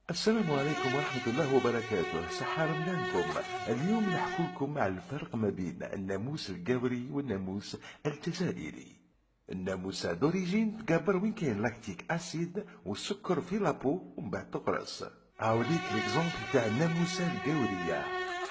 السلام عليكم ورحمة الله وبركاته. صحة رمضانكم. اليوم نحكي لكم على الفرق ما بين الناموس القوري والناموس الجزائري. الناموس دوريجين تقابر وين كاين لاكتيك اسيد والسكر في لابو ومن بعد تقرص. هاوليك ليكزومبل تاع الناموسة القورية.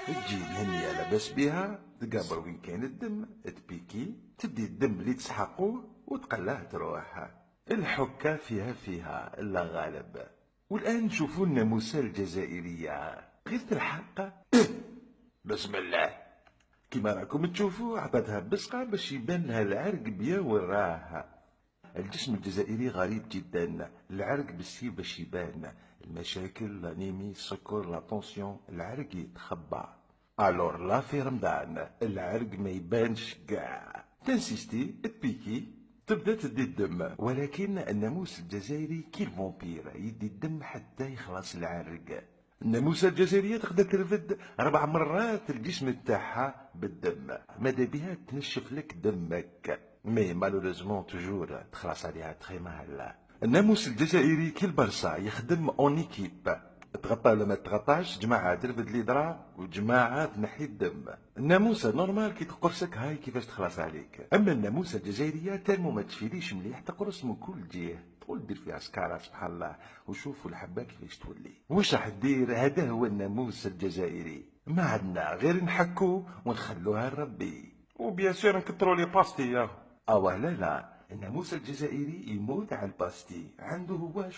تجي الهنية لاباس بها، تقابر وين كاين الدم، تبيكي تدي الدم اللي تسحقوه وتقلاه تروح. الحكة فيها إلا غالب. والآن نشوفوا الناموسة الجزائرية غير تلحق. بسم الله. كيما راكم تشوفوا عطاتها بصقة باش يبان لها العرق بيا وراه. الجسم الجزائري غريب جدا. العرق بالسي باش يبان. المشاكل لانيمي، السكر، لا طونسيون، العرق يتخبى. الور لا في رمضان العرق ما يبانش كاع. تنسيستي تبيكي تبدا تدي الدم، ولكن الناموس الجزائري كي الفامبير يدي الدم حتى يخلص العرق. الناموسة الجزائرية تقدر ترفد 4 مرات الجسم تاعها بالدم، ماذا بها تنشف لك دمك، مي مالوريزمون توجور تخلص عليها تخي مال. الناموس الجزائري كي البرصا يخدم اون ايكيب، تغطى ولا ما تغطاش، جماعة ترفد لي درا وجماعة تنحي الدم. الناموسة نورمال كي تقرصك هاي كيفاش تخلص عليك. اما الناموسة الجزائرية تالمو ما تفيليش مليح، تقرص من كل جهة، تقول دير فيها سكارة سبحان الله، وشوفوا الحبة كيفاش تولي. واش راح دير؟ هذا هو الناموس الجزائري. ما عندنا غير نحكو ونخلوها لربي، وبيان سور نكترو لي باستي. لا لا، الناموس الجزائري يموت على الباستي، عنده هو